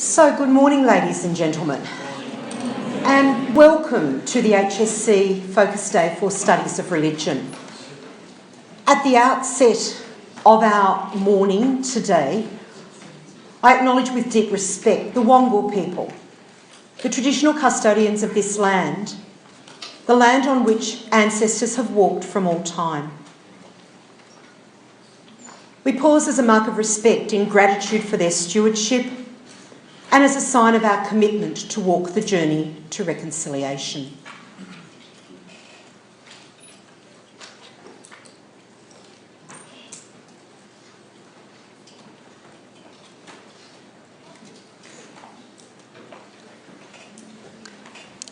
So, good morning, ladies and gentlemen, and welcome to the HSC Focus Day for Studies of Religion. At the outset of our morning today, I acknowledge with deep respect the Wangal people, the traditional custodians of this land, the land on which ancestors have walked from all time. We pause as a mark of respect in gratitude for their stewardship and as a sign of our commitment to walk the journey to reconciliation.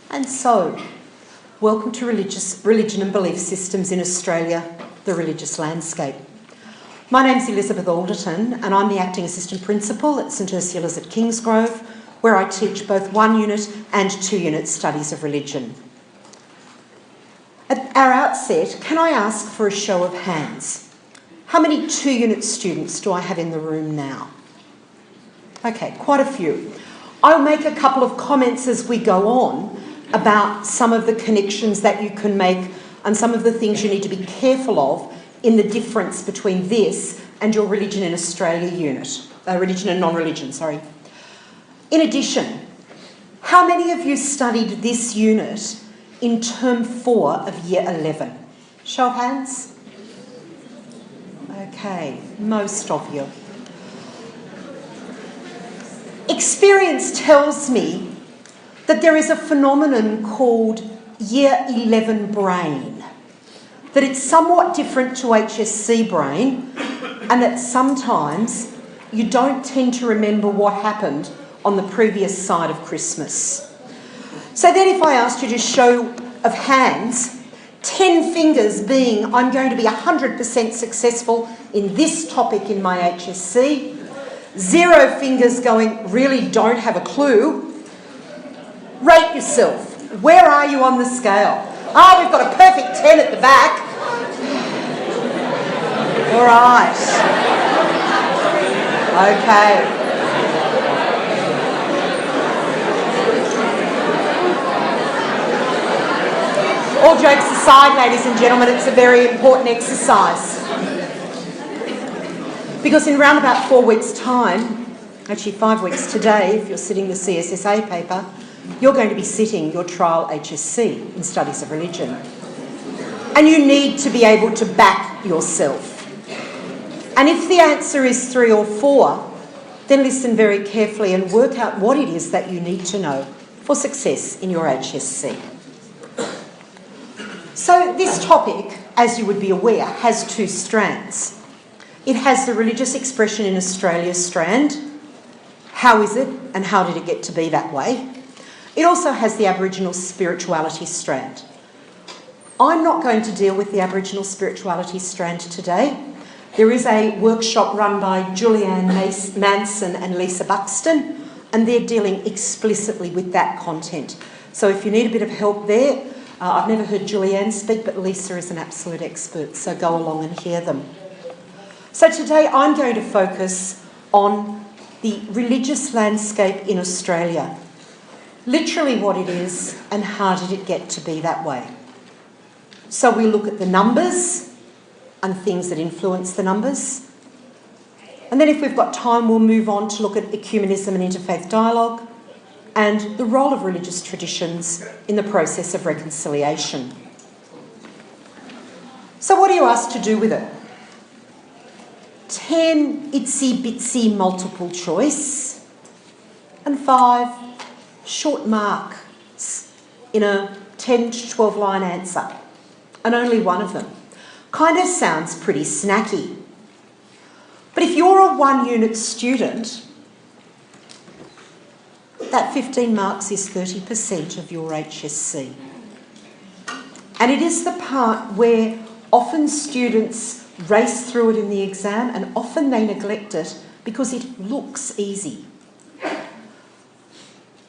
And so, welcome to Religion and Belief Systems in Australia, the religious landscape. My name's Elizabeth Alderton and I'm the Acting Assistant Principal at St Ursula's at Kingsgrove, where I teach both 1 unit and 2 unit studies of religion. At our outset, can I ask for a show of hands? How many 2 unit students do I have in the room now? Okay, quite a few. I'll make a couple of comments as we go on about some of the connections that you can make and some of the things you need to be careful of in the difference between this and your Religion in Australia unit. Religion and non-religion, sorry. In addition, how many of you studied this unit in term 4 of year 11? Show of hands? Okay, most of you. Experience tells me that there is a phenomenon called year 11 brain, that it's somewhat different to HSC brain and that sometimes you don't tend to remember what happened on the previous side of Christmas. So then if I asked you to show of hands, 10 fingers being I'm going to be 100% successful in this topic in my HSC, 0 fingers going really don't have a clue, rate yourself. Where are you on the scale? Oh, we've got a perfect 10 at the back. All right. Okay. All jokes aside, ladies and gentlemen, it's a very important exercise. Because in around about 4 weeks' time, actually 5 weeks today, if you're sitting the CSSA paper, you're going to be sitting your trial HSC in Studies of Religion. And you need to be able to back yourself. And if the answer is 3 or 4, then listen very carefully and work out what it is that you need to know for success in your HSC. So this topic, as you would be aware, has 2 strands. It has the religious expression in Australia strand. How is it and how did it get to be that way? It also has the Aboriginal spirituality strand. I'm not going to deal with the Aboriginal spirituality strand today. There is a workshop run by Julianne Manson and Lisa Buxton, and they're dealing explicitly with that content. So if you need a bit of help there, I've never heard Julianne speak, but Lisa is an absolute expert, so go along and hear them. So today I'm going to focus on the religious landscape in Australia. Literally what it is and how did it get to be that way. So we look at the numbers and things that influence the numbers. And then if we've got time, we'll move on to look at ecumenism and interfaith dialogue and the role of religious traditions in the process of reconciliation. So what are you asked to do with it? 10 itsy-bitsy multiple choice and 5 short marks in a 10 to 12 line answer, and only one of them. Kind of sounds pretty snacky. But if you're a 1 unit student, that 15 marks is 30% of your HSC. And it is the part where often students race through it in the exam and often they neglect it because it looks easy.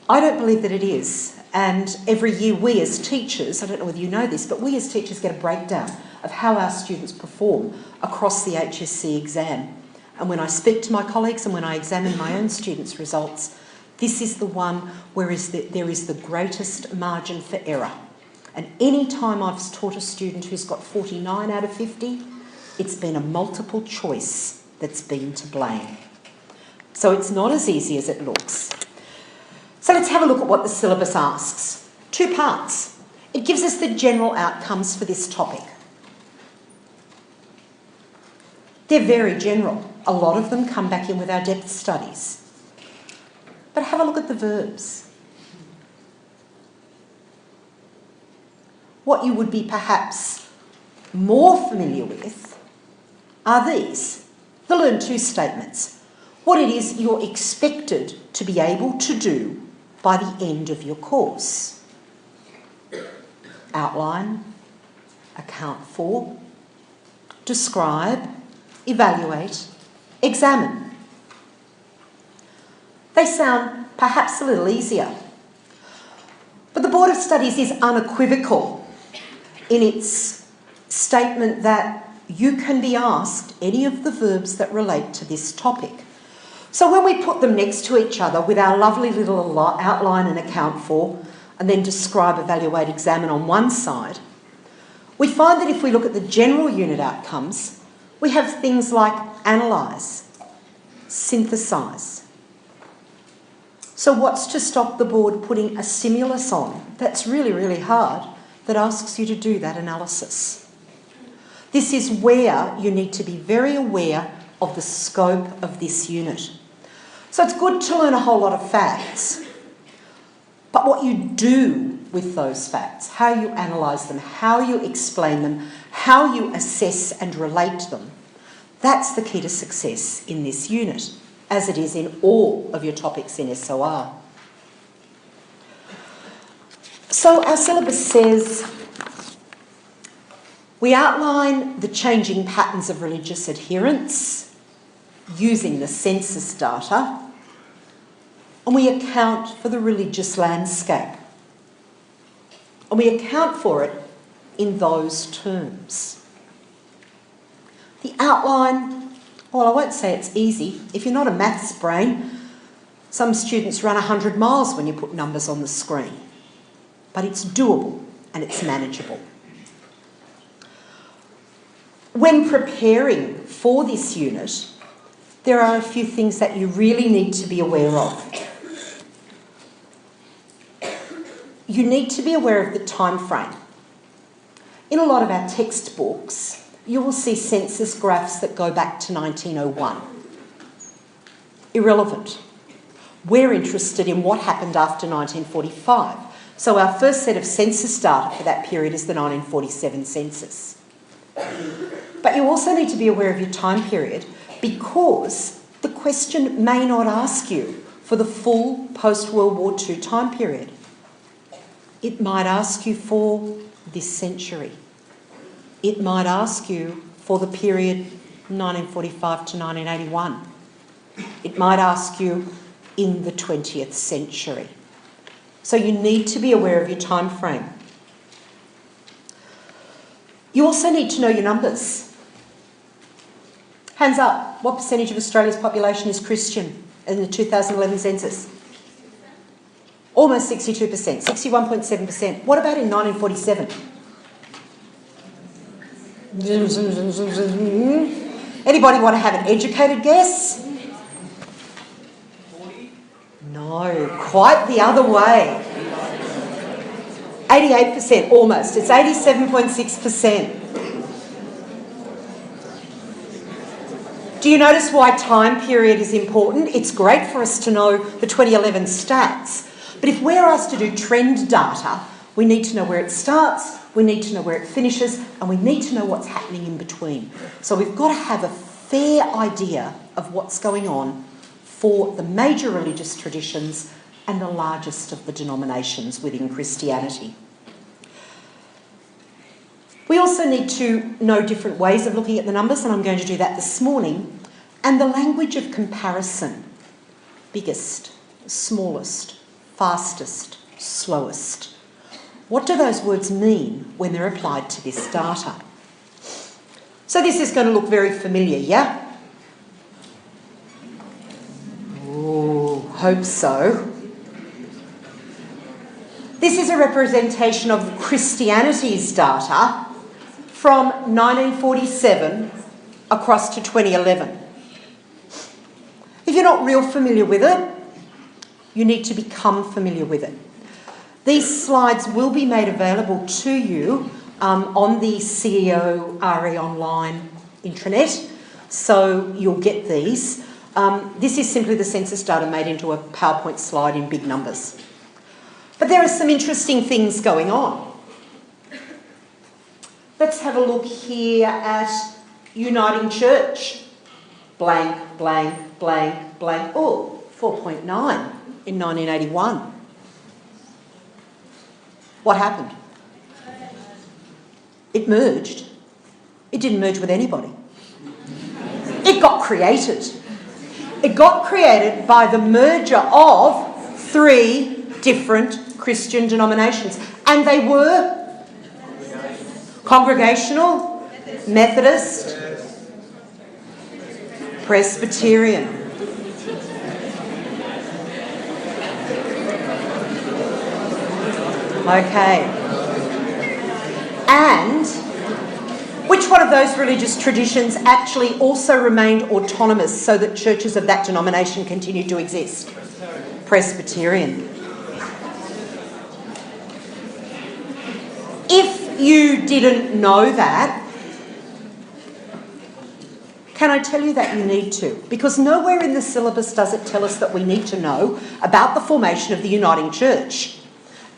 I don't believe that it is, and every year we as teachers, I don't know whether you know this, but we as teachers get a breakdown of how our students perform across the HSC exam. And when I speak to my colleagues and when I examine my own students' results, This is the one where there is the greatest margin for error. And any time I've taught a student who's got 49 out of 50, it's been a multiple choice that's been to blame. So it's not as easy as it looks. So let's have a look at what the syllabus asks. 2 parts. It gives us the general outcomes for this topic. They're very general. A lot of them come back in with our depth studies. But have a look at the verbs. What you would be perhaps more familiar with are these, the Learn To statements. What it is you're expected to be able to do by the end of your course. Outline, account for, describe, evaluate, examine. They sound perhaps a little easier. But the Board of Studies is unequivocal in its statement that you can be asked any of the verbs that relate to this topic. So when we put them next to each other with our lovely little outline and account for, and then describe, evaluate, examine on one side, we find that if we look at the general unit outcomes, we have things like analyse, synthesise. So what's to stop the board putting a stimulus on that's really, really hard that asks you to do that analysis? This is where you need to be very aware of the scope of this unit. So it's good to learn a whole lot of facts, but what you do with those facts, how you analyse them, how you explain them, how you assess and relate them, that's the key to success in this unit, as it is in all of your topics in SOR. So our syllabus says we outline the changing patterns of religious adherence using the census data, and we account for the religious landscape. And we account for it in those terms. The outline, well, I won't say it's easy. If you're not a maths brain, some students run 100 miles when you put numbers on the screen. But it's doable and it's manageable. When preparing for this unit, there are a few things that you really need to be aware of. You need to be aware of the time frame. In a lot of our textbooks, you will see census graphs that go back to 1901. Irrelevant. We're interested in what happened after 1945. So our first set of census data for that period is the 1947 census. But you also need to be aware of your time period, because the question may not ask you for the full post-World War II time period. It might ask you for this century. It might ask you for the period 1945 to 1981. It might ask you in the 20th century. So you need to be aware of your time frame. You also need to know your numbers. Hands up, what percentage of Australia's population is Christian in the 2011 census? Almost 62%, 61.7%. What about in 1947? Anybody want to have an educated guess? 40? No, quite the other way. 88%, almost. It's 87.6%. Do you notice why time period is important? It's great for us to know the 2011 stats. But if we're asked to do trend data, we need to know where it starts, we need to know where it finishes, and we need to know what's happening in between. So we've got to have a fair idea of what's going on for the major religious traditions and the largest of the denominations within Christianity. We also need to know different ways of looking at the numbers, and I'm going to do that this morning, and the language of comparison. Biggest, smallest, fastest, slowest. What do those words mean when they're applied to this data? So this is going to look very familiar, yeah? Oh, hope so. representation of Christianity's data from 1947 across to 2011. If you're not real familiar with it, you need to become familiar with it. These slides will be made available to you on the CEO RE Online intranet, so you'll get these. This is simply the census data made into a PowerPoint slide in big numbers. But there are some interesting things going on. Let's have a look here at Uniting Church. Blank, blank, blank, blank. Oh, 4.9 in 1981. What happened? It merged. It didn't merge with anybody. It got created. It got created by the merger of 3 different Christian denominations. And they were Congregational, Methodist, Presbyterian. Okay. And which one of those religious traditions actually also remained autonomous so that churches of that denomination continued to exist? Presbyterian. If you didn't know that, can I tell you that you need to? Because nowhere in the syllabus does it tell us that we need to know about the formation of the Uniting Church.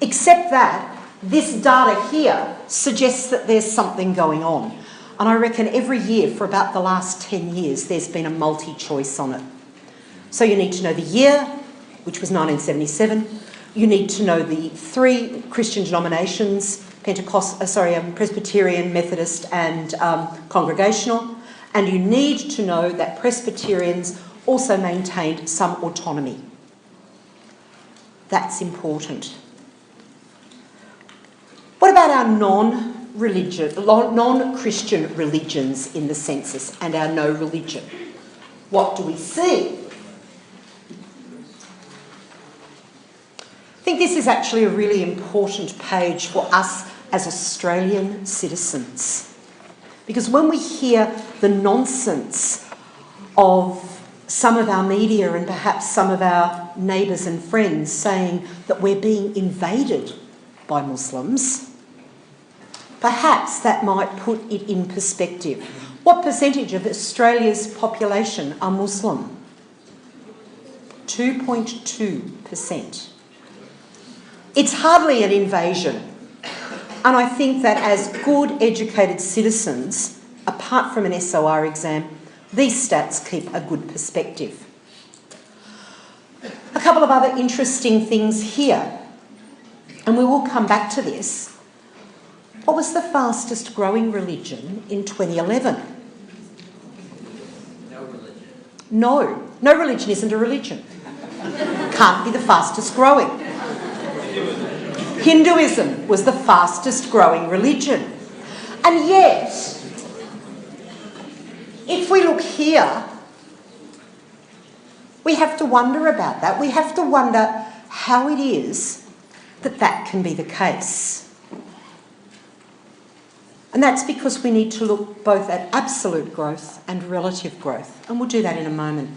Except that this data here suggests that there's something going on. And I reckon every year for about the last 10 years, there's been a multi-choice on it. So you need to know the year, which was 1977. You need to know the 3 Christian denominations, Presbyterian, Methodist and Congregational. And you need to know that Presbyterians also maintained some autonomy. That's important. What about our non-Christian religions in the census and our no religion? What do we see? I think this is actually a really important page for us as Australian citizens. Because when we hear the nonsense of some of our media and perhaps some of our neighbours and friends saying that we're being invaded by Muslims, perhaps that might put it in perspective. What percentage of Australia's population are Muslim? 2.2%. It's hardly an invasion. And I think that as good educated citizens, apart from an SOR exam, these stats keep a good perspective. A couple of other interesting things here, and we will come back to this. What was the fastest growing religion in 2011? No religion. No religion isn't a religion. Can't be the fastest growing. Hinduism was the fastest growing religion. And yet, if we look here, we have to wonder about that. We have to wonder how it is that that can be the case. And that's because we need to look both at absolute growth and relative growth. And we'll do that in a moment.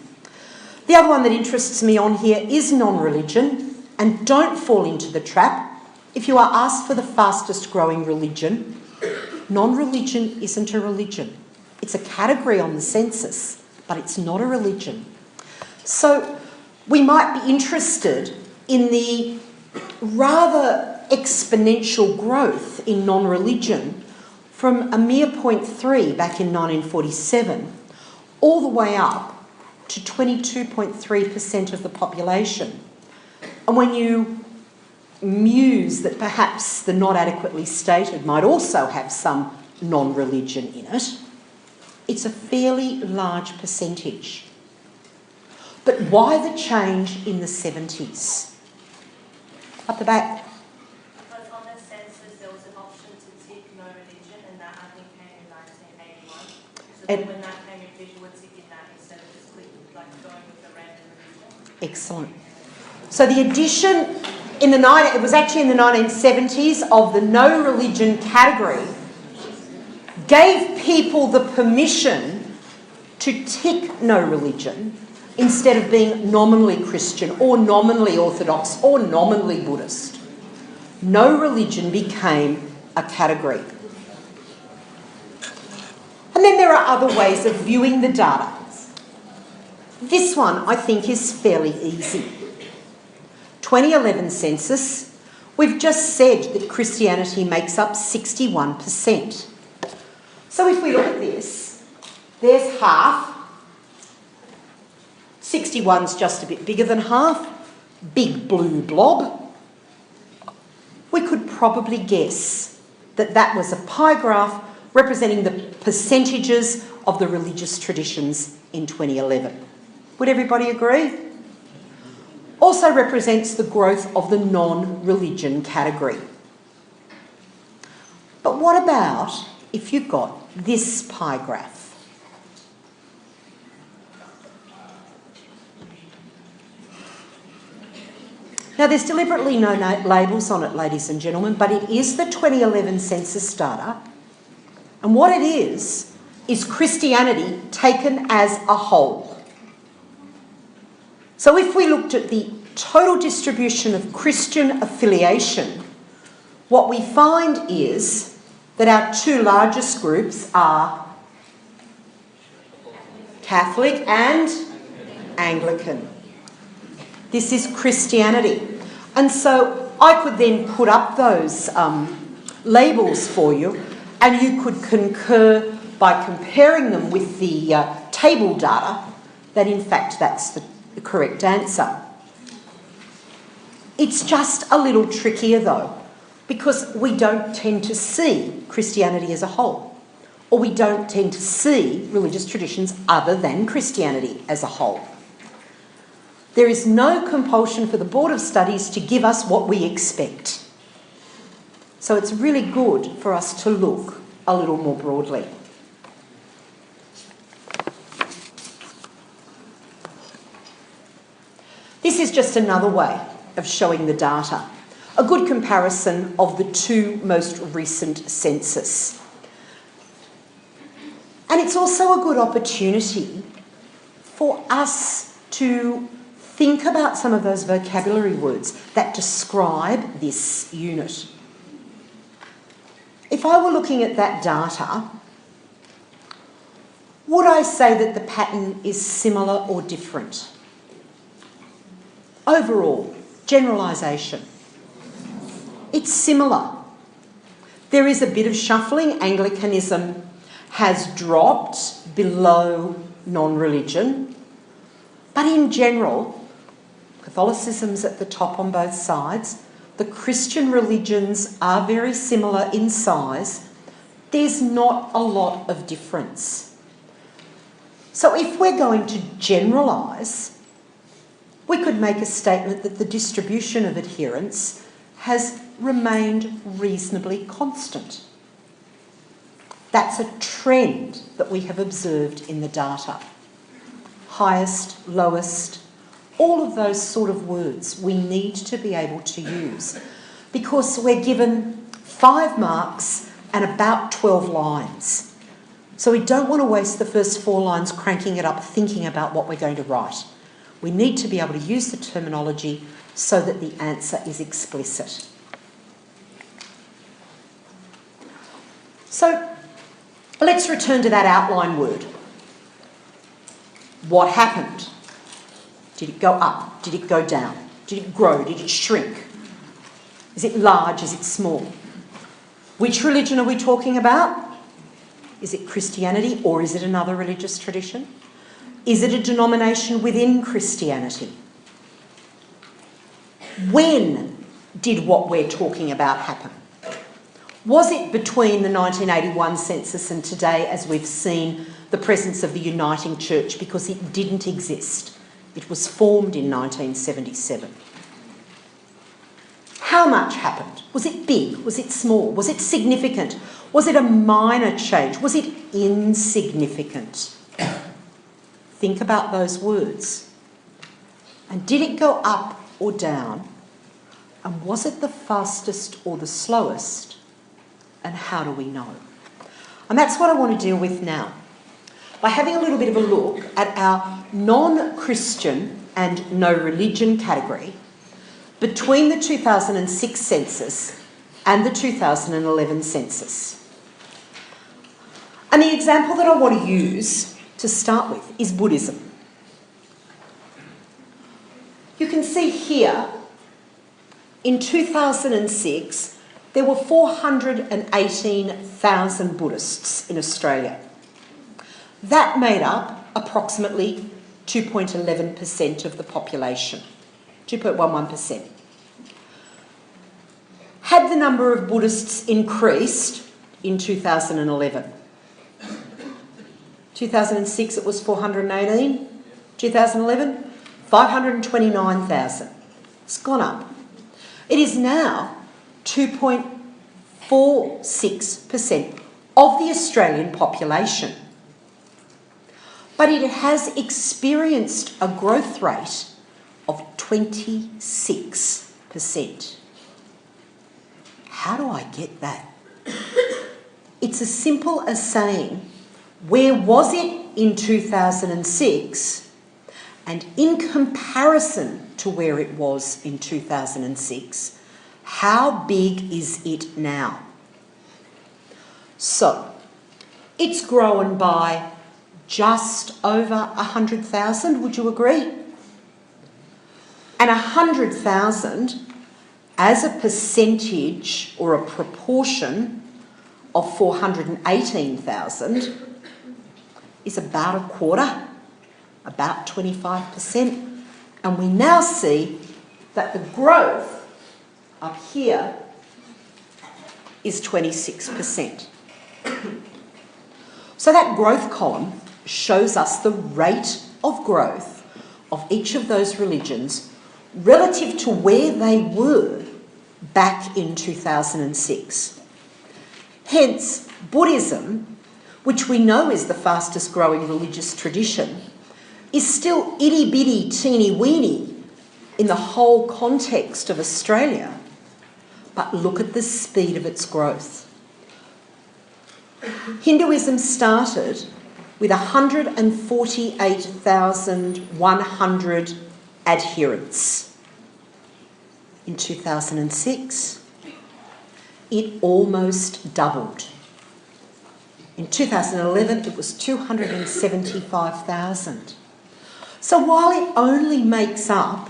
The other one that interests me on here is non-religion. And don't fall into the trap. If you are asked for the fastest growing religion, non-religion isn't a religion. It's a category on the census, but it's not a religion. So we might be interested in the rather exponential growth in non-religion from a mere 0.3 back in 1947 all the way up to 22.3% of the population. And when you muse that perhaps the not adequately stated might also have some non-religion in it, it's a fairly large percentage. But why the change in the 70s? Up the back. Because on the census there was an option to tick no religion, and that I think came in 1981. So then when that came in, people would tick in that instead of just going with the random religion. Excellent. So the addition it was actually in the 1970s of the no religion category, gave people the permission to tick no religion instead of being nominally Christian or nominally Orthodox or nominally Buddhist. No religion became a category. And then there are other ways of viewing the data. This one I think is fairly easy. 2011 census, we've just said that Christianity makes up 61%. So if we look at this, there's half. 61's just a bit bigger than half. Big blue blob. We could probably guess that that was a pie graph representing the percentages of the religious traditions in 2011. Would everybody agree? Also represents the growth of the non-religion category. But what about if you got this pie graph? Now, there's deliberately no labels on it, ladies and gentlemen, but it is the 2011 census data. And what it is Christianity taken as a whole. So if we looked at the total distribution of Christian affiliation, what we find is that our two largest groups are Catholic and Anglican. This is Christianity. And so I could then put up those labels for you, and you could concur by comparing them with the table data that in fact that's the correct answer. It's just a little trickier though, because we don't tend to see Christianity as a whole, or we don't tend to see religious traditions other than Christianity as a whole. There is no compulsion for the Board of Studies to give us what we expect. So it's really good for us to look a little more broadly. This is just another way of showing the data. A good comparison of the two most recent census. And it's also a good opportunity for us to think about some of those vocabulary words that describe this unit. If I were looking at that data, would I say that the pattern is similar or different? Overall, generalisation. It's similar. There is a bit of shuffling. Anglicanism has dropped below non-religion. But in general, Catholicism's at the top on both sides. The Christian religions are very similar in size. There's not a lot of difference. So if we're going to generalise, we could make a statement that the distribution of adherents has remained reasonably constant. That's a trend that we have observed in the data. Highest, lowest, all of those sort of words we need to be able to use, because we're given 5 marks and about 12 lines. So we don't want to waste the first 4 lines cranking it up, thinking about what we're going to write. We need to be able to use the terminology so that the answer is explicit. So let's return to that outline word. What happened? Did it go up? Did it go down? Did it grow? Did it shrink? Is it large? Is it small? Which religion are we talking about? Is it Christianity or is it another religious tradition? Is it a denomination within Christianity? When did what we're talking about happen? Was it between the 1981 census and today, as we've seen the presence of the Uniting Church, because it didn't exist? It was formed in 1977. How much happened? Was it big? Was it small? Was it significant? Was it a minor change? Was it insignificant? Think about those words. And did it go up or down? And was it the fastest or the slowest? And how do we know? And that's what I want to deal with now, by having a little bit of a look at our non-Christian and no religion category between the 2006 census and the 2011 census. And the example that I want to use to start with is Buddhism. You can see here, in 2006, there were 418,000 Buddhists in Australia. That made up approximately 2.11% of the population, 2.11%. Had the number of Buddhists increased in 2011? 2006 it was 418, 2011 529,000. It's gone up. It is now 2.46% of the Australian population. But it has experienced a growth rate of 26%. How do I get that? It's as simple as saying, where was it in 2006? And in comparison to where it was in 2006, how big is it now? So, it's grown by just over 100,000, would you agree? And 100,000 as a percentage or a proportion of 418,000 is about a quarter, about 25%. And we now see that the growth up here is 26%. So that growth column shows us the rate of growth of each of those religions relative to where they were back in 2006. Hence, Buddhism, which we know is the fastest growing religious tradition, is still itty-bitty, teeny-weeny in the whole context of Australia. But look at the speed of its growth. Hinduism started with 148,100 adherents. In 2006, it almost doubled. In 2011, it was 275,000. So while it only makes up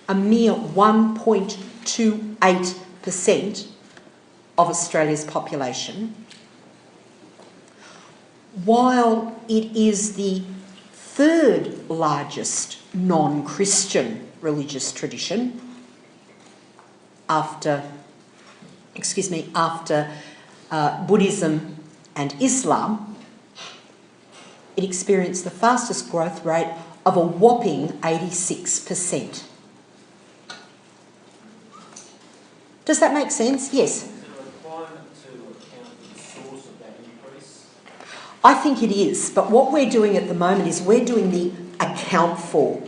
a mere 1.28% of Australia's population, while it is the third largest non-Christian religious tradition after Buddhism and Islam, it experienced the fastest growth rate of a whopping 86%. Does that make sense? Yes. Is it a requirement to account for the source of that increase? I think it is, but what we're doing at the moment is we're doing the account for.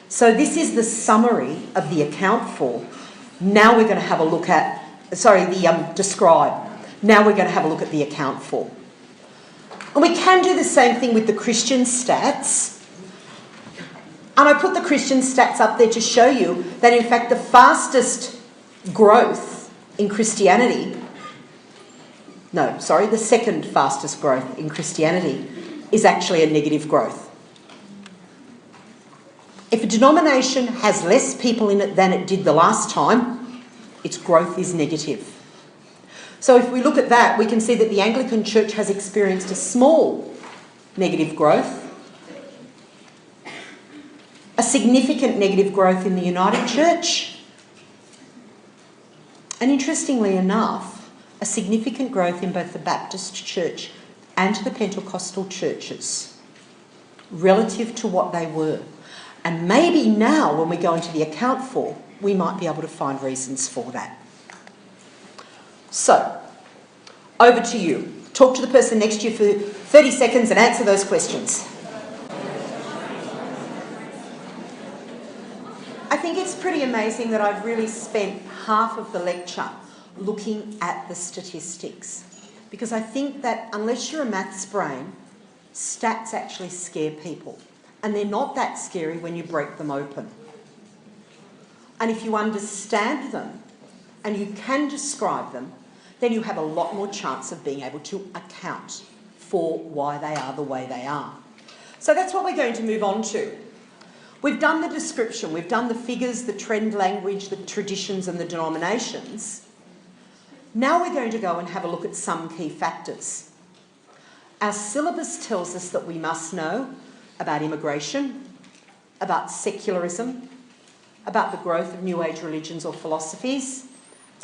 So this is the summary of the account for. Now we're going to have a look at, describe. Now we're going to have a look at the account for. And we can do the same thing with the Christian stats. And I put the Christian stats up there to show you that in fact the fastest growth in Christianity, the second fastest growth in Christianity is actually a negative growth. If a denomination has less people in it than it did the last time, its growth is negative. So if we look at that, we can see that the Anglican Church has experienced a small negative growth, a significant negative growth in the United Church, and interestingly enough, a significant growth in both the Baptist Church and the Pentecostal churches relative to what they were. And maybe now, when we go into the account for, we might be able to find reasons for that. So, over to you. Talk to the person next to you for 30 seconds and answer those questions. I think it's pretty amazing that I've really spent half of the lecture looking at the statistics, because I think that unless you're a maths brain, stats actually scare people, and they're not that scary when you break them open. And if you understand them and you can describe them, then you have a lot more chance of being able to account for why they are the way they are. So that's what we're going to move on to. We've done the description, we've done the figures, the trend language, the traditions and the denominations. Now we're going to go and have a look at some key factors. Our syllabus tells us that we must know about immigration, about secularism, about the growth of New Age religions or philosophies,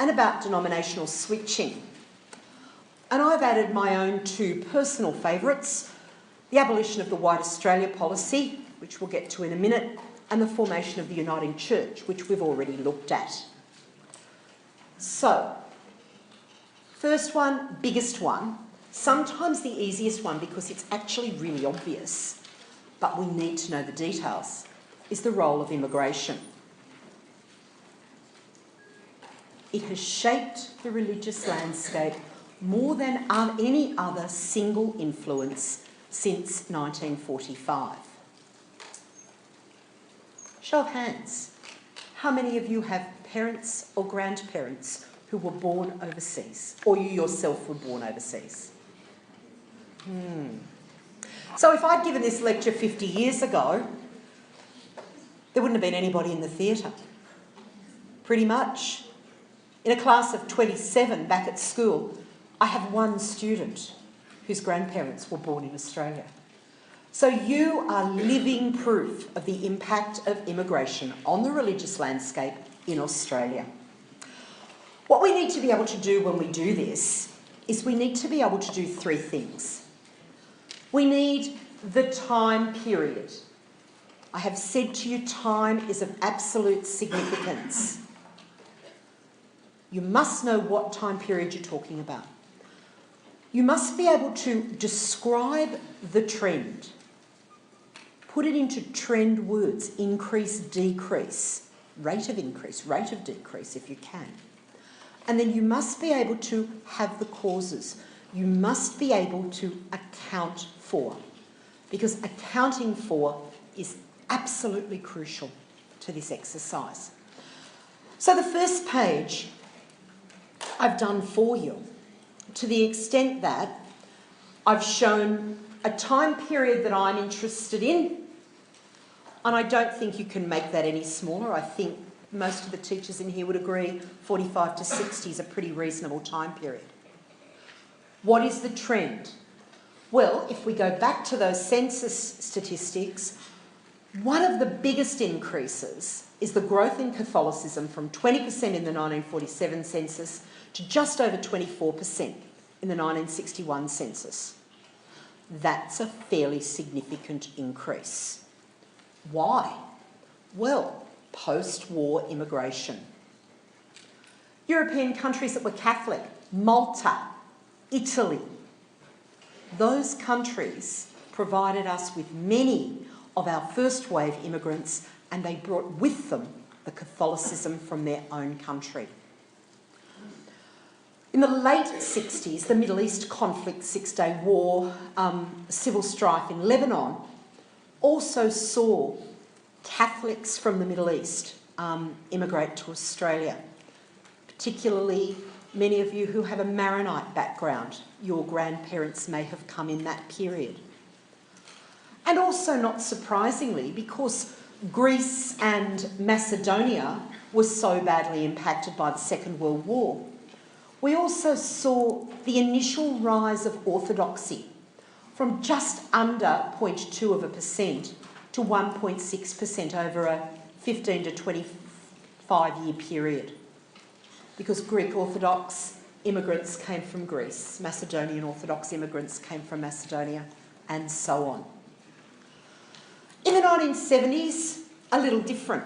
and about denominational switching. And I've added my own two personal favourites, the abolition of the White Australia policy, which we'll get to in a minute, and the formation of the Uniting Church, which we've already looked at. So, first one, biggest one, sometimes the easiest one because it's actually really obvious, but we need to know the details, is the role of immigration. It has shaped the religious landscape more than any other single influence since 1945. Show of hands. How many of you have parents or grandparents who were born overseas, or you yourself were born overseas? So if I'd given this lecture 50 years ago, there wouldn't have been anybody in the theatre. Pretty much. In a class of 27 back at school, I have one student whose grandparents were born in Australia. So you are living proof of the impact of immigration on the religious landscape in Australia. What we need to be able to do when we do this is we need to be able to do three things. We need the time period. I have said to you, time is of absolute significance. You must know what time period you're talking about. You must be able to describe the trend. Put it into trend words, increase, decrease, rate of increase, rate of decrease if you can. And then you must be able to have the causes. You must be able to account for, because accounting for is absolutely crucial to this exercise. So the first page I've done for you, to the extent that I've shown a time period that I'm interested in, and I don't think you can make that any smaller. I think most of the teachers in here would agree 45 to 60 is a pretty reasonable time period. What is the trend? Well, if we go back to those census statistics, one of the biggest increases is the growth in Catholicism from 20% in the 1947 census to just over 24% in the 1961 census. That's a fairly significant increase. Why? Well, post-war immigration. European countries that were Catholic, Malta, Italy, those countries provided us with many of our first wave immigrants, and they brought with them the Catholicism from their own country. In the late 60s, the Middle East conflict, Six-Day War, civil strife in Lebanon, also saw Catholics from the Middle East immigrate to Australia, particularly many of you who have a Maronite background. Your grandparents may have come in that period. And also, not surprisingly, because Greece and Macedonia were so badly impacted by the Second World War, we also saw the initial rise of orthodoxy from just under 0.2% to 1.6% over a 15 to 25 year period. Because Greek Orthodox immigrants came from Greece, Macedonian Orthodox immigrants came from Macedonia, and so on. In the 1970s, a little different.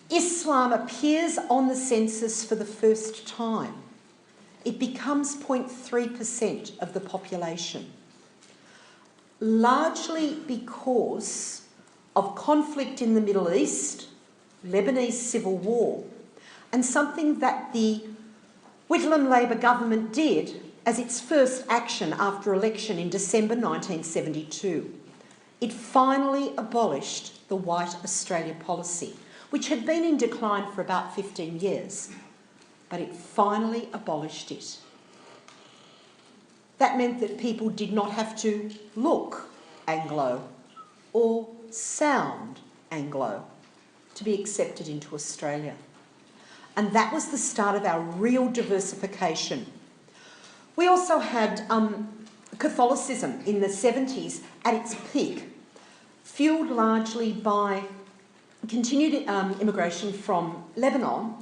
Islam appears on the census for the first time. It becomes 0.3% of the population, largely because of conflict in the Middle East, Lebanese civil war, and something that the Whitlam Labor government did as its first action after election in December 1972. It finally abolished the White Australia policy, which had been in decline for about 15 years, but it finally abolished it. That meant that people did not have to look Anglo or sound Anglo to be accepted into Australia. And that was the start of our real diversification. We also had Catholicism in the 70s at its peak, fuelled largely by continued immigration from Lebanon,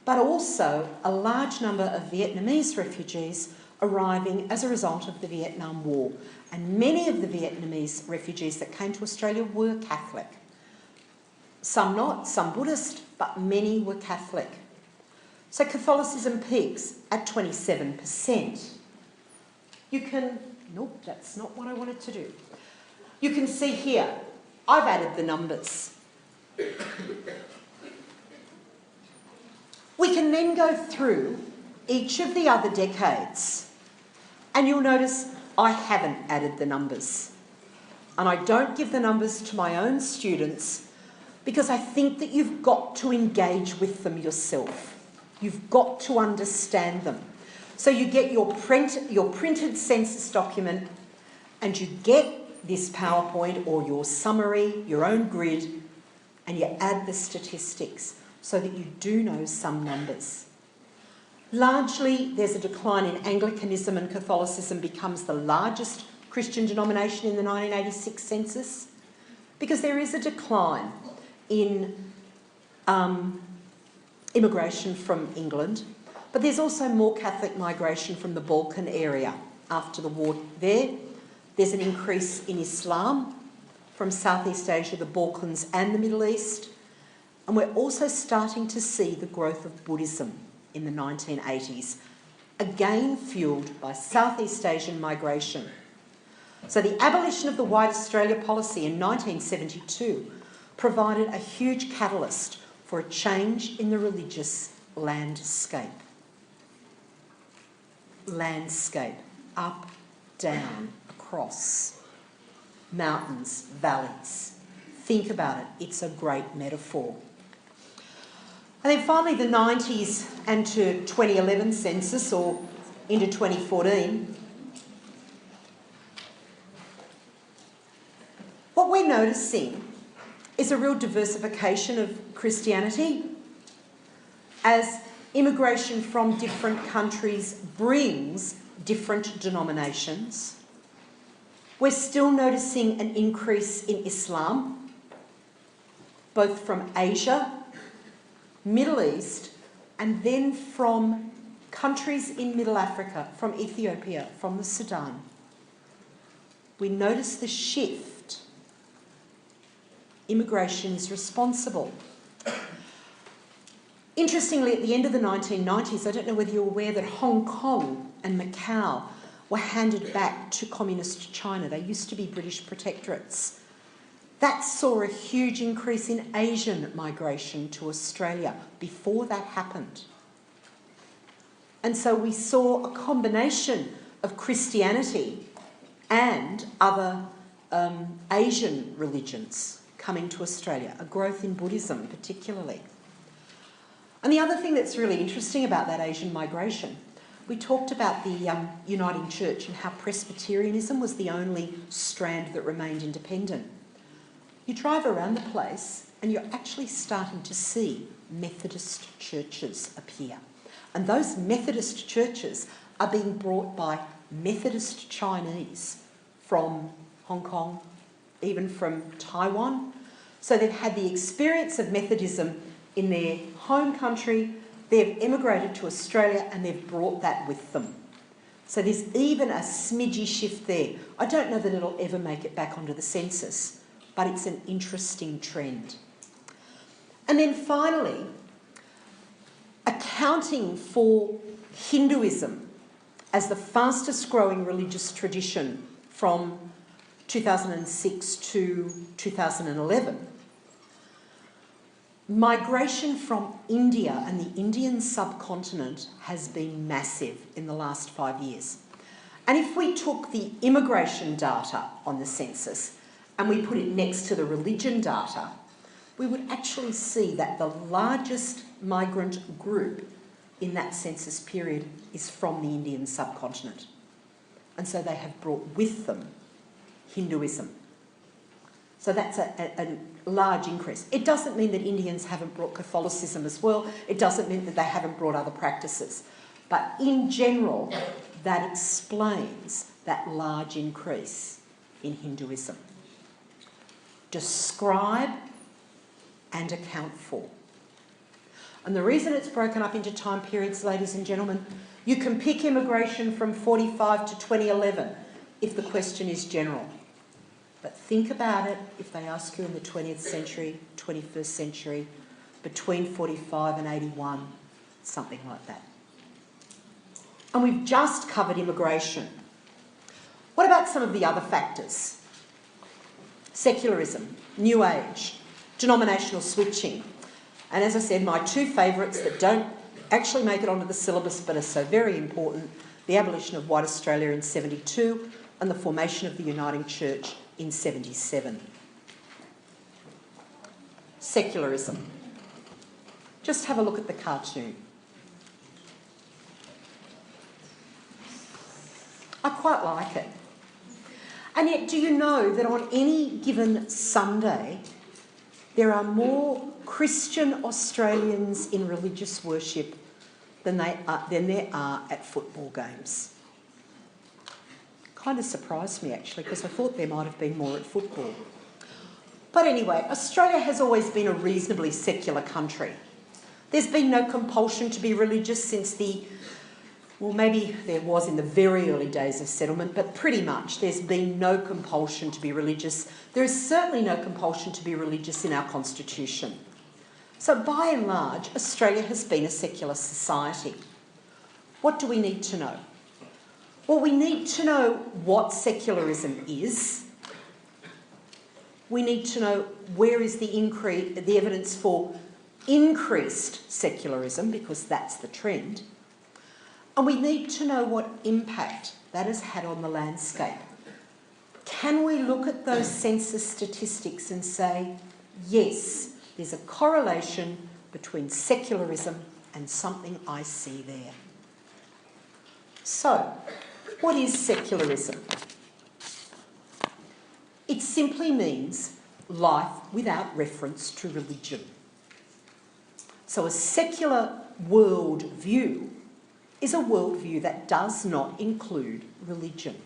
but also a large number of Vietnamese refugees arriving as a result of the Vietnam War. And many of the Vietnamese refugees that came to Australia were Catholic. Some not, some Buddhist, but many were Catholic. So Catholicism peaks at 27%. You can, nope, that's not what I wanted to do. You can see here, I've added the numbers. We can then go through each of the other decades, and you'll notice I haven't added the numbers. And I don't give the numbers to my own students because I think that you've got to engage with them yourself. You've got to understand them. So you get your printed census document and you get this PowerPoint or your summary, your own grid, and you add the statistics so that you do know some numbers. Largely, there's a decline in Anglicanism, and Catholicism becomes the largest Christian denomination in the 1986 census because there is a decline in immigration from England, but there's also more Catholic migration from the Balkan area after the war there. There's an increase in Islam from Southeast Asia, the Balkans and the Middle East, and we're also starting to see the growth of Buddhism in the 1980s, again fuelled by Southeast Asian migration. So the abolition of the White Australia policy in 1972 provided a huge catalyst for a change in the religious landscape. Landscape, up, down, across, mountains, valleys. Think about it, it's a great metaphor. And then finally the 90s and to 2011 census, or into 2014, what we're noticing is a real diversification of Christianity as immigration from different countries brings different denominations. We're still noticing an increase in Islam, both from Asia, Middle East, and then from countries in Middle Africa, from Ethiopia, from the Sudan. We notice the shift. Immigration is responsible. Interestingly, at the end of the 1990s, I don't know whether you're aware that Hong Kong and Macau were handed back to communist China. They used to be British protectorates. That saw a huge increase in Asian migration to Australia before that happened. And so we saw a combination of Christianity and other Asian religions coming to Australia, a growth in Buddhism particularly. And the other thing that's really interesting about that Asian migration, we talked about the Uniting Church and how Presbyterianism was the only strand that remained independent. You drive around the place and you're actually starting to see Methodist churches appear. And those Methodist churches are being brought by Methodist Chinese from Hong Kong, even from Taiwan. So they've had the experience of Methodism in their home country, they've emigrated to Australia and they've brought that with them. So there's even a smidgy shift there. I don't know that it'll ever make it back onto the census, but it's an interesting trend. And then finally, accounting for Hinduism as the fastest growing religious tradition from 2006 to 2011, migration from India and the Indian subcontinent has been massive in the last 5 years. And if we took the immigration data on the census and we put it next to the religion data, we would actually see that the largest migrant group in that census period is from the Indian subcontinent. And so they have brought with them Hinduism. So that's a large increase. It doesn't mean that Indians haven't brought Catholicism as well. It doesn't mean that they haven't brought other practices. But in general, that explains that large increase in Hinduism. Describe and account for. And the reason it's broken up into time periods, ladies and gentlemen, you can pick immigration from 45 to 2011 if the question is general. But think about it if they ask you in the 20th century, 21st century, between 45 and 81, something like that. And we've just covered immigration. What about some of the other factors? Secularism, New Age, denominational switching. And as I said, my two favourites that don't actually make it onto the syllabus but are so very important, the abolition of white Australia in 72 and the formation of the Uniting Church in 77. Secularism. Just have a look at the cartoon. I quite like it. And yet, do you know that on any given Sunday, there are more Christian Australians in religious worship than there are at football games? Kind of surprised me, actually, because I thought there might have been more at football. But anyway, Australia has always been a reasonably secular country. There's been no compulsion to be religious since well, maybe there was in the very early days of settlement, but pretty much there's been no compulsion to be religious. There is certainly no compulsion to be religious in our constitution. So by and large, Australia has been a secular society. What do we need to know? Well, we need to know what secularism is. We need to know where is the evidence for increased secularism, because that's the trend. And we need to know what impact that has had on the landscape. Can we look at those census statistics and say, yes, there's a correlation between secularism and something I see there? So, what is secularism? It simply means life without reference to religion. So a secular worldview is a worldview that does not include religion.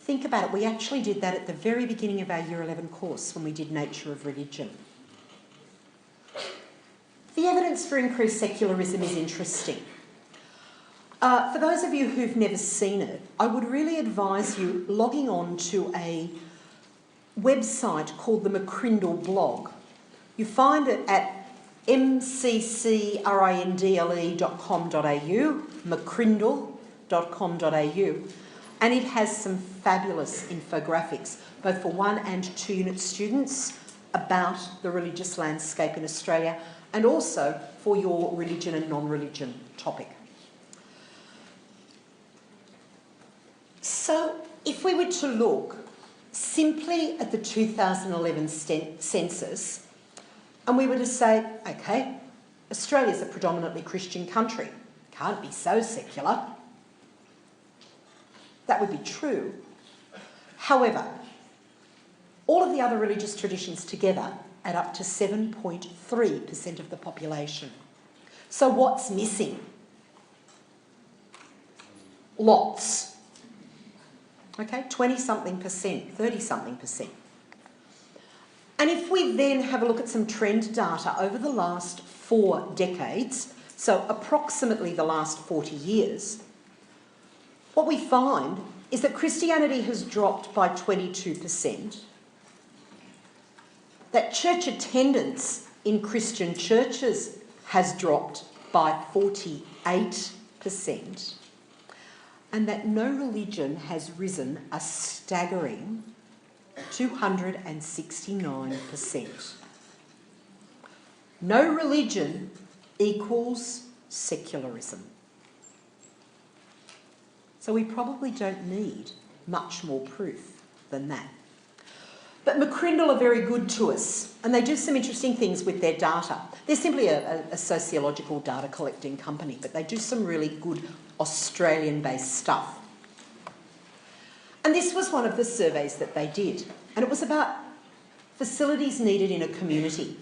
Think about it. We actually did that at the very beginning of our Year 11 course when we did Nature of Religion. The evidence for increased secularism is interesting. For those of you who've never seen it, I would really advise you logging on to a website called the McCrindle blog. You find it at mccrindle.com.au, mccrindle.com.au, and it has some fabulous infographics, both for 1 and 2 unit students, about the religious landscape in Australia, and also for your religion and non-religion topic. So if we were to look simply at the 2011 census, and we were to say, okay, Australia's a predominantly Christian country, can't be so secular. That would be true. However, all of the other religious traditions together add up to 7.3% of the population. So what's missing? Lots. Okay, 20-something%, 30-something%. And if we then have a look at some trend data over the last 4 decades, so approximately the last 40 years, what we find is that Christianity has dropped by 22%, that church attendance in Christian churches has dropped by 48%, and that no religion has risen a staggering 269%. No religion equals secularism. So we probably don't need much more proof than that. But McCrindle are very good to us, and they do some interesting things with their data. They're simply a sociological data collecting company, but they do some really good Australian-based stuff. And this was one of the surveys that they did, and it was about facilities needed in a community.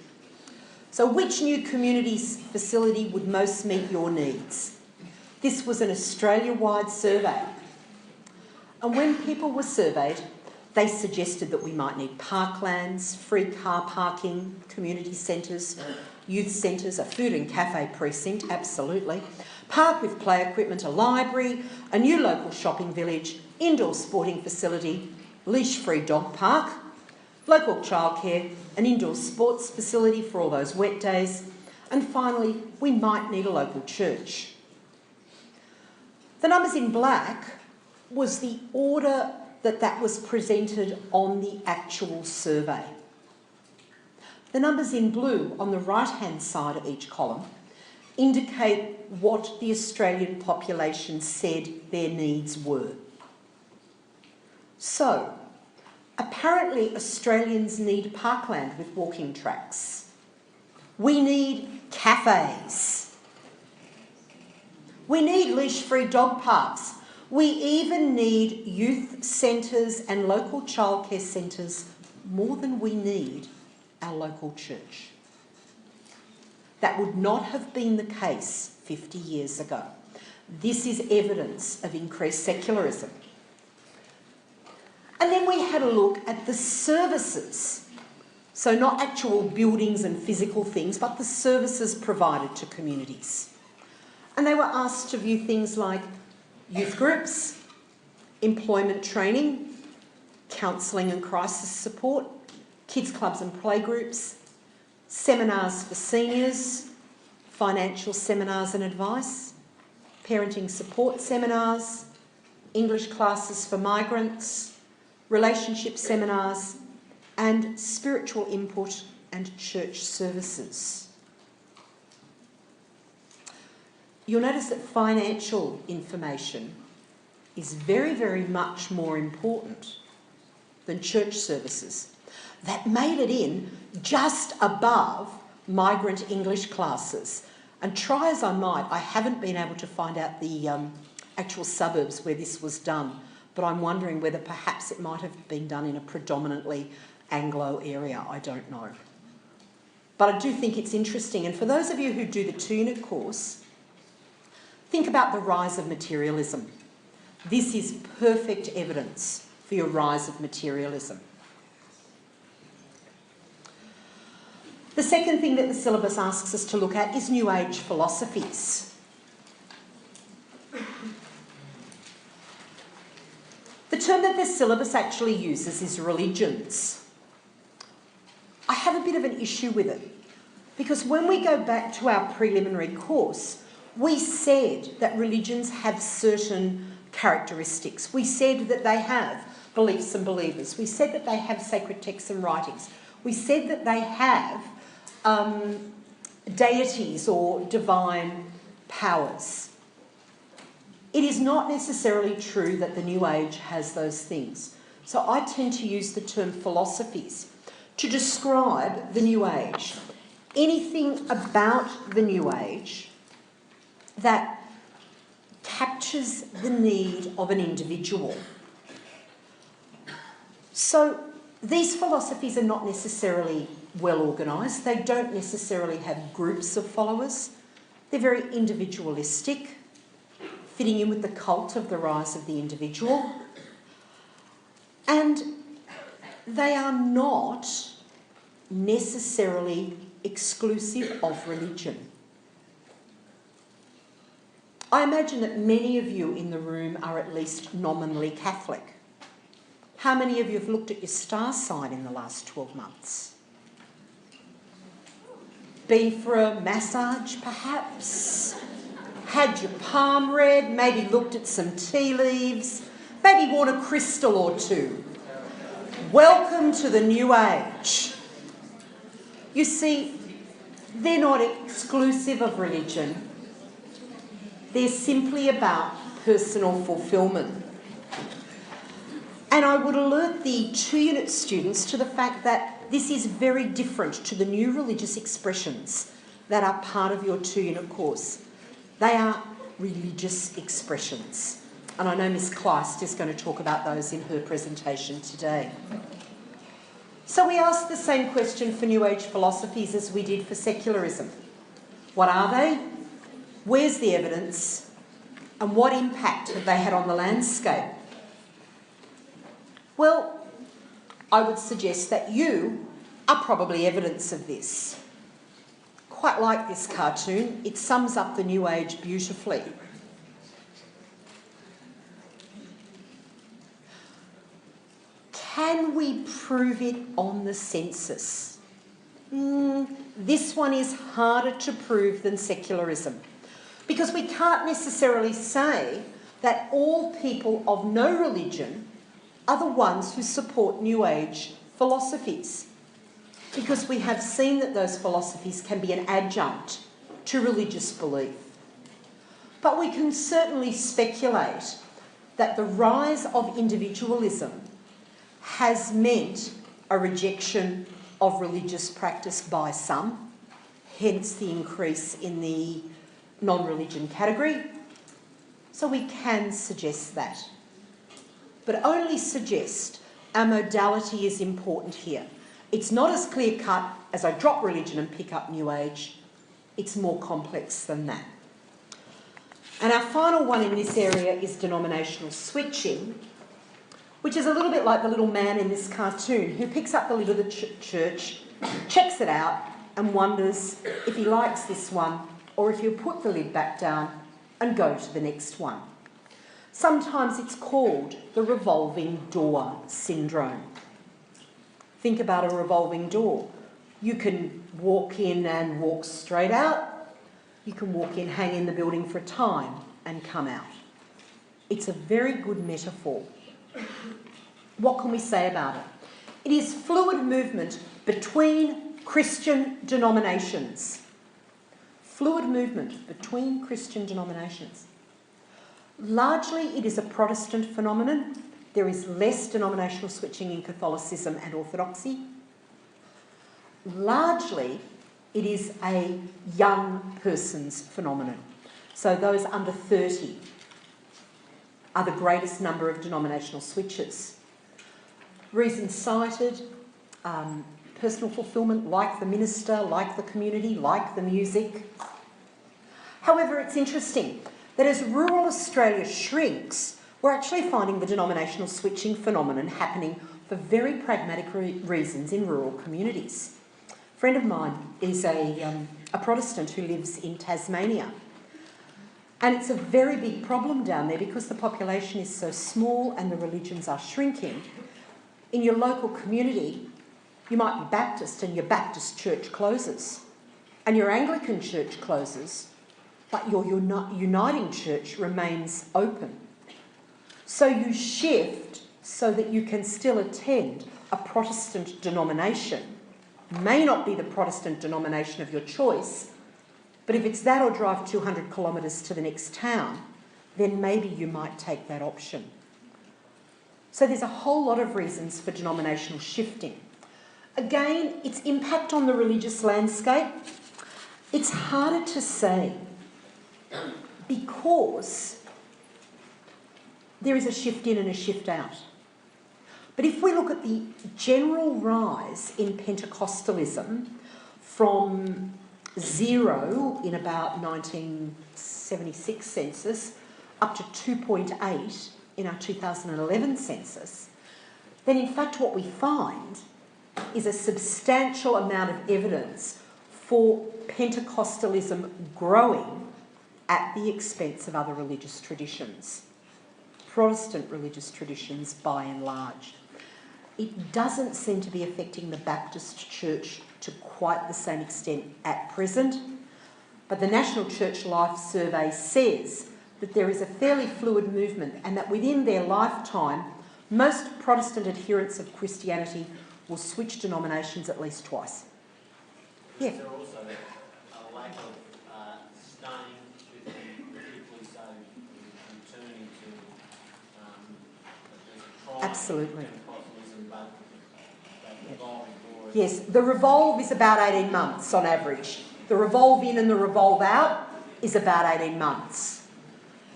So which new community's facility would most meet your needs? This was an Australia-wide survey. And when people were surveyed, they suggested that we might need parklands, free car parking, community centres, youth centres, a food and cafe precinct, absolutely, park with play equipment, a library, a new local shopping village, indoor sporting facility, leash-free dog park, local childcare, an indoor sports facility for all those wet days, and finally, we might need a local church. The numbers in black was the order that was presented on the actual survey. The numbers in blue on the right-hand side of each column indicate what the Australian population said their needs were. So, apparently Australians need parkland with walking tracks. We need cafes. We need leash-free dog parks. We even need youth centres and local childcare centres more than we need our local church. That would not have been the case 50 years ago. This is evidence of increased secularism. And then we had a look at the services. So not actual buildings and physical things, but the services provided to communities. And they were asked to view things like youth groups, employment training, counselling and crisis support, kids clubs and playgroups, seminars for seniors, financial seminars and advice, parenting support seminars, English classes for migrants, relationship seminars, and spiritual input and church services. You'll notice that financial information is very, very much more important than church services. That made it in just above migrant English classes. And try as I might, I haven't been able to find out the actual suburbs where this was done, but I'm wondering whether perhaps it might have been done in a predominantly Anglo area, I don't know. But I do think it's interesting, and for those of you who do the 2-unit course, think about the rise of materialism. This is perfect evidence for your rise of materialism. The second thing that the syllabus asks us to look at is New Age philosophies. The term that the syllabus actually uses is religions. I have a bit of an issue with it because when we go back to our preliminary course, we said that religions have certain characteristics. We said that they have beliefs and believers. We said that they have sacred texts and writings. We said that they have deities or divine powers. It is not necessarily true that the New Age has those things. So I tend to use the term philosophies to describe the New Age. Anything about the New Age that captures the need of an individual. So these philosophies are not necessarily well organised. They don't necessarily have groups of followers. They're very individualistic, fitting in with the cult of the rise of the individual. And they are not necessarily exclusive of religion. I imagine that many of you in the room are at least nominally Catholic. How many of you have looked at your star sign in the last 12 months? Been for a massage, perhaps? had your palm read, maybe looked at some tea leaves, maybe worn a crystal or two. Welcome to the New Age. You see, they're not exclusive of religion. They're simply about personal fulfilment. And I would alert the 2-unit students to the fact that this is very different to the new religious expressions that are part of your 2-unit course. They are religious expressions. And I know Miss Kleist is going to talk about those in her presentation today. So we asked the same question for New Age philosophies as we did for secularism. What are they? Where's the evidence? And what impact have they had on the landscape? Well, I would suggest that you are probably evidence of this. Quite like this cartoon, it sums up the New Age beautifully. Can we prove it on the census? This one is harder to prove than secularism, because we can't necessarily say that all people of no religion are the ones who support New Age philosophies, because we have seen that those philosophies can be an adjunct to religious belief. But we can certainly speculate that the rise of individualism has meant a rejection of religious practice by some, hence the increase in the non-religion category. So we can suggest that. But only suggest our modality is important here. It's not as clear-cut as I drop religion and pick up New Age. It's more complex than that. And our final one in this area is denominational switching, which is a little bit like the little man in this cartoon who picks up the lid of the church, checks it out, and wonders if he likes this one or if he'll put the lid back down and go to the next one. Sometimes it's called the revolving door syndrome. Think about a revolving door. You can walk in and walk straight out. You can walk in, hang in the building for a time and come out. It's a very good metaphor. What can we say about it? It is fluid movement between Christian denominations. Fluid movement between Christian denominations. Largely, it is a Protestant phenomenon. There is less denominational switching in Catholicism and Orthodoxy. Largely, it is a young person's phenomenon. So those under 30 are the greatest number of denominational switches. Reasons cited, personal fulfilment, like the minister, like the community, like the music. However, it's interesting that as rural Australia shrinks, we're actually finding the denominational switching phenomenon happening for very pragmatic reasons in rural communities. A friend of mine is a Protestant who lives in Tasmania. And it's a very big problem down there because the population is so small and the religions are shrinking. In your local community, you might be Baptist and your Baptist church closes, and your Anglican church closes, but your Uniting Church remains open. So you shift so that you can still attend a Protestant denomination. May not be the Protestant denomination of your choice, but if it's that or drive 200 kilometres to the next town, then maybe you might take that option. So there's a whole lot of reasons for denominational shifting. Again, its impact on the religious landscape, it's harder to say because there is a shift in and a shift out. But if we look at the general rise in Pentecostalism from 0 in about 1976 census up to 2.8 in our 2011 census, then in fact what we find is a substantial amount of evidence for Pentecostalism growing at the expense of other religious traditions, Protestant religious traditions by and large. It doesn't seem to be affecting the Baptist Church to quite the same extent at present, But the National Church Life Survey says that there is a fairly fluid movement and that within their lifetime, most Protestant adherents of Christianity will switch denominations at least twice. Yeah. Is there also a lack of staying with the particularly so returning to there's a trial Absolutely. Pentecostalism, but that revolving door? Yes, the revolve is about 18 months on average. The revolve in and the revolve out is about 18 months.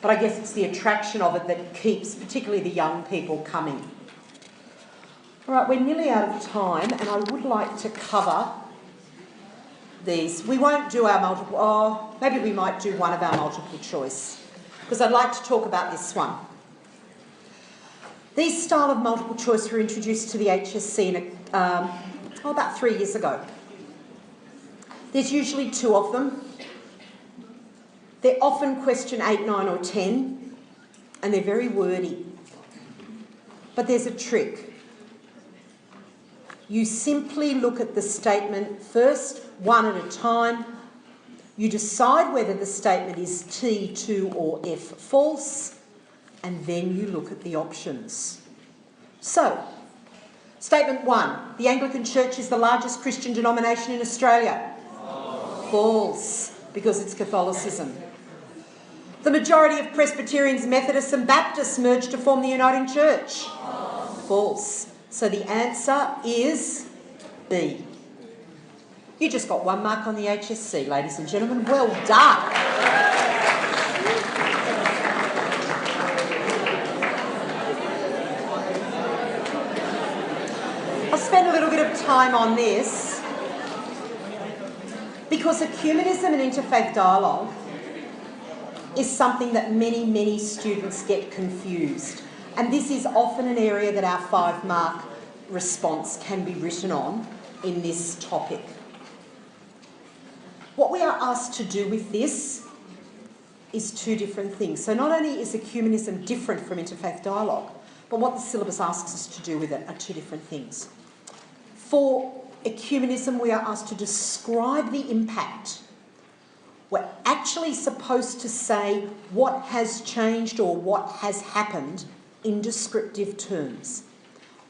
But I guess it's the attraction of it that keeps particularly the young people coming. All right, we're nearly out of time and I would like to cover these. We won't do our multiple, maybe we might do one of our multiple choice because I'd like to talk about this one. These style of multiple choice were introduced to the HSC about 3 years ago. There's usually 2 of them. They're often question 8, 9 or 10 and they're very wordy. But there's a trick. You simply look at the statement first, one at a time. You decide whether the statement is T, 2 or F false, and then you look at the options. So, statement 1, the Anglican Church is the largest Christian denomination in Australia. False, because it's Catholicism. The majority of Presbyterians, Methodists and Baptists merged to form the Uniting Church. False. So the answer is B. You just got 1 mark on the HSC, ladies and gentlemen. Well done. I'll spend a little bit of time on this because ecumenism and interfaith dialogue is something that many students get confused. And this is often an area that our 5-mark response can be written on in this topic. What we are asked to do with this is 2 different things. So not only is ecumenism different from interfaith dialogue, but what the syllabus asks us to do with it are 2 different things. For ecumenism, we are asked to describe the impact. We're actually supposed to say what has changed or what has happened in descriptive terms.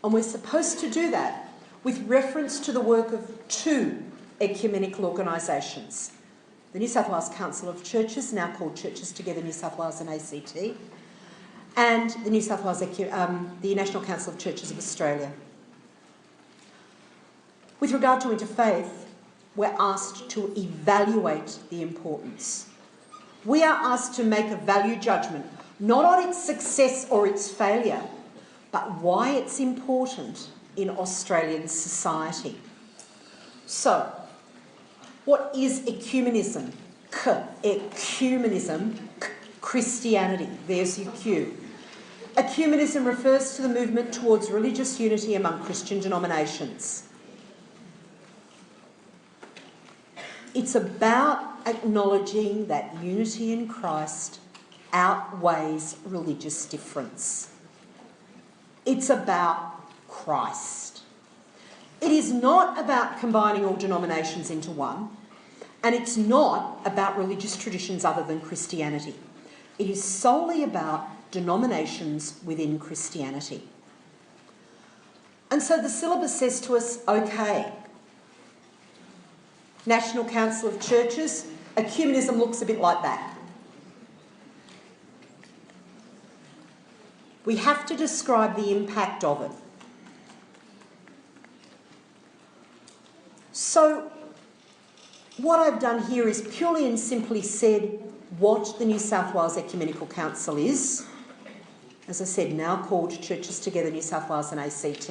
And we're supposed to do that with reference to the work of 2 ecumenical organisations. The New South Wales Council of Churches, now called Churches Together New South Wales and ACT, and the the National Council of Churches of Australia. With regard to interfaith, we're asked to evaluate the importance. We are asked to make a value judgment, not on its success or its failure, but why it's important in Australian society. So, what is ecumenism? Ecumenism, Christianity. There's your cue. Ecumenism refers to the movement towards religious unity among Christian denominations. It's about acknowledging that unity in Christ outweighs religious difference. It's about Christ. It is not about combining all denominations into one, and it's not about religious traditions other than Christianity. It is solely about denominations within Christianity. And so the syllabus says to us, okay, National Council of Churches, ecumenism looks a bit like that. We have to describe the impact of it. So, what I've done here is purely and simply said what the New South Wales Ecumenical Council is. As I said, now called Churches Together New South Wales and ACT.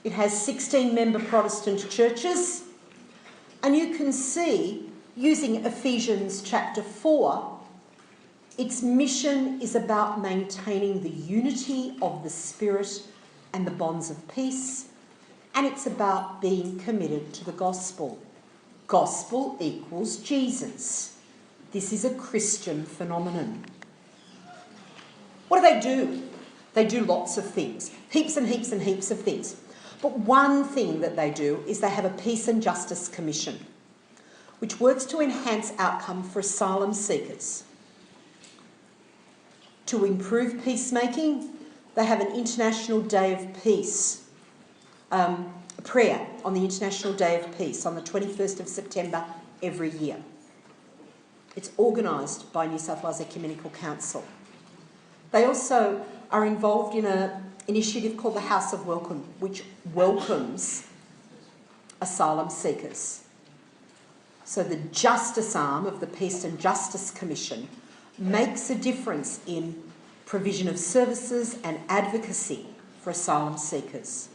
It has 16 member Protestant churches. And you can see, using Ephesians chapter 4, its mission is about maintaining the unity of the Spirit and the bonds of peace, and it's about being committed to the gospel. Gospel equals Jesus. This is a Christian phenomenon. What do? They do lots of things, heaps and heaps and heaps of things. But one thing that they do is they have a Peace and Justice Commission, which works to enhance outcome for asylum seekers. To improve peacemaking, they have an International Day of Peace, prayer on the International Day of Peace on the 21st of September every year. It's organised by New South Wales Ecumenical Council. They also are involved in an initiative called the House of Welcome, which welcomes asylum seekers. So the justice arm of the Peace and Justice Commission makes a difference in provision of services and advocacy for asylum seekers.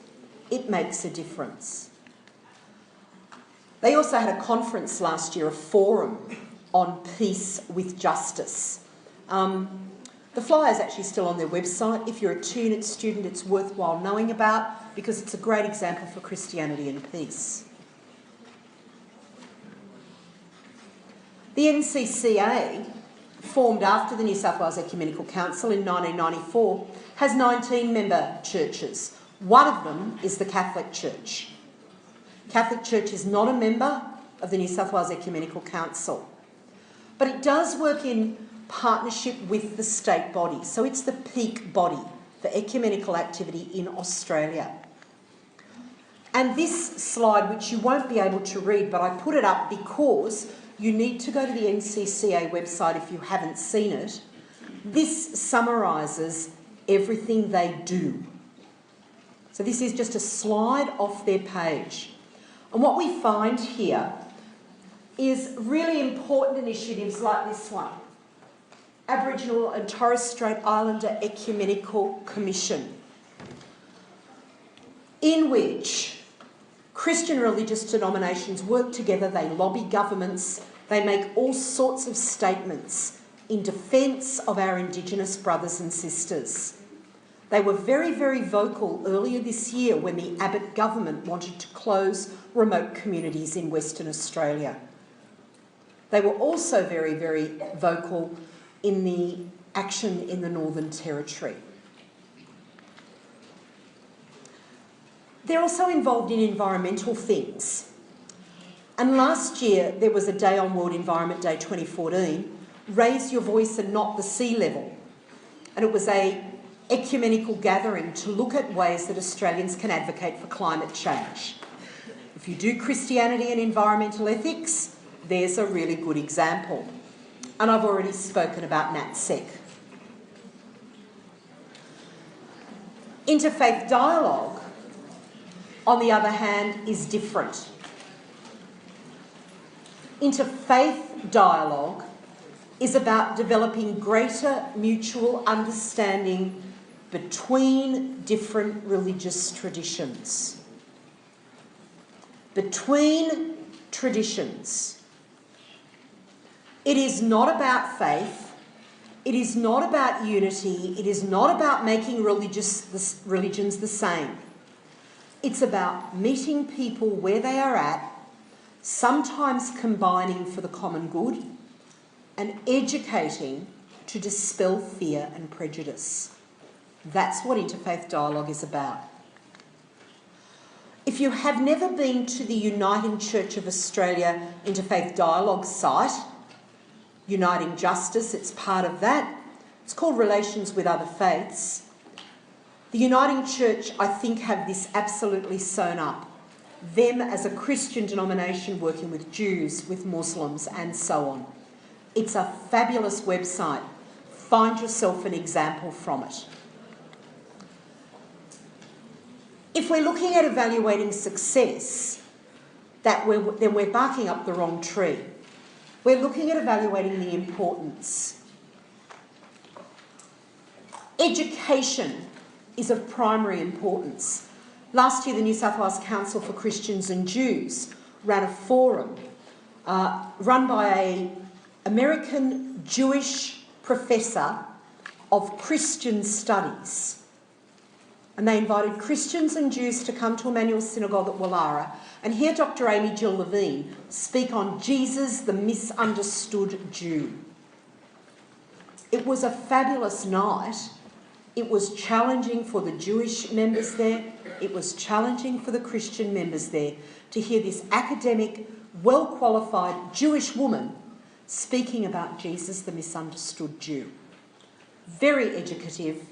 It makes a difference. They also had a conference last year, a forum on peace with justice. The flyer is actually still on their website. If you're a TUNIT student, it's worthwhile knowing about because it's a great example for Christianity and peace. The NCCA, formed after the New South Wales Ecumenical Council in 1994, has 19 member churches. One of them is the Catholic Church. Catholic Church is not a member of the New South Wales Ecumenical Council, but it does work in partnership with the state body. So it's the peak body for ecumenical activity in Australia. And this slide, which you won't be able to read, but I put it up because you need to go to the NCCA website if you haven't seen it. This summarises everything they do. So this is just a slide off their page. And what we find here is really important initiatives like this one, Aboriginal and Torres Strait Islander Ecumenical Commission, in which Christian religious denominations work together, they lobby governments, they make all sorts of statements in defence of our Indigenous brothers and sisters. They were very, very vocal earlier this year when the Abbott government wanted to close remote communities in Western Australia. They were also very, very vocal in the action in the Northern Territory. They're also involved in environmental things. And last year there was a day on World Environment Day 2014, Raise Your Voice and Not the Sea Level. And it was a ecumenical gathering to look at ways that Australians can advocate for climate change. If you do Christianity and environmental ethics, there's a really good example. And I've already spoken about NatSec. Interfaith dialogue, on the other hand, is different. Interfaith dialogue is about developing greater mutual understanding between different religious traditions. Between traditions. It is not about faith. It is not about unity. It is not about making religions the same. It's about meeting people where they are at, sometimes combining for the common good, and educating to dispel fear and prejudice. That's what interfaith dialogue is about. If you have never been to the Uniting Church of Australia Interfaith Dialogue site, Uniting Justice, it's part of that. It's called Relations with Other Faiths. The Uniting Church, I think, have this absolutely sewn up. Them as a Christian denomination working with Jews, with Muslims and so on. It's a fabulous website. Find yourself an example from it. If we're looking at evaluating success, then we're barking up the wrong tree. We're looking at evaluating the importance. Education is of primary importance. Last year, the New South Wales Council for Christians and Jews ran a forum run by an American Jewish professor of Christian studies. And they invited Christians and Jews to come to Emmanuel Synagogue at Wallara and hear Dr. Amy Jill Levine speak on Jesus, the misunderstood Jew. It was a fabulous night. It was challenging for the Jewish members there. It was challenging for the Christian members there to hear this academic, well-qualified Jewish woman speaking about Jesus, the misunderstood Jew. Very educative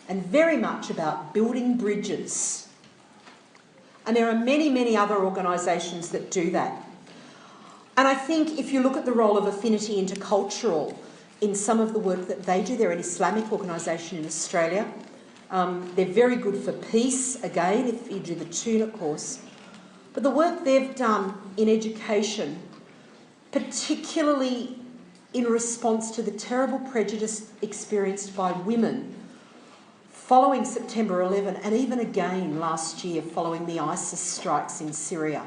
and very much about building bridges. And there are many, many other organisations that do that. And I think if you look at the role of Affinity Intercultural in some of the work that they do, they're an Islamic organisation in Australia. They're very good for peace, again, if you do the tuna course. But the work they've done in education, particularly in response to the terrible prejudice experienced by women following September 11 and even again last year following the ISIS strikes in Syria.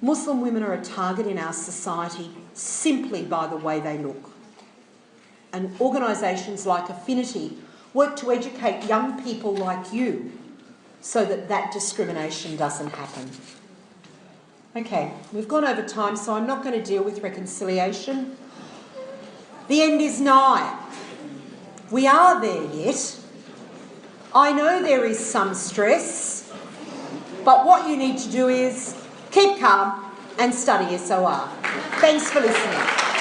Muslim women are a target in our society simply by the way they look. And organisations like Affinity work to educate young people like you so that that discrimination doesn't happen. Okay, we've gone over time, so I'm not going to deal with reconciliation. The end is nigh. We are there yet. I know there is some stress, but what you need to do is keep calm and study SOR. Thanks for listening.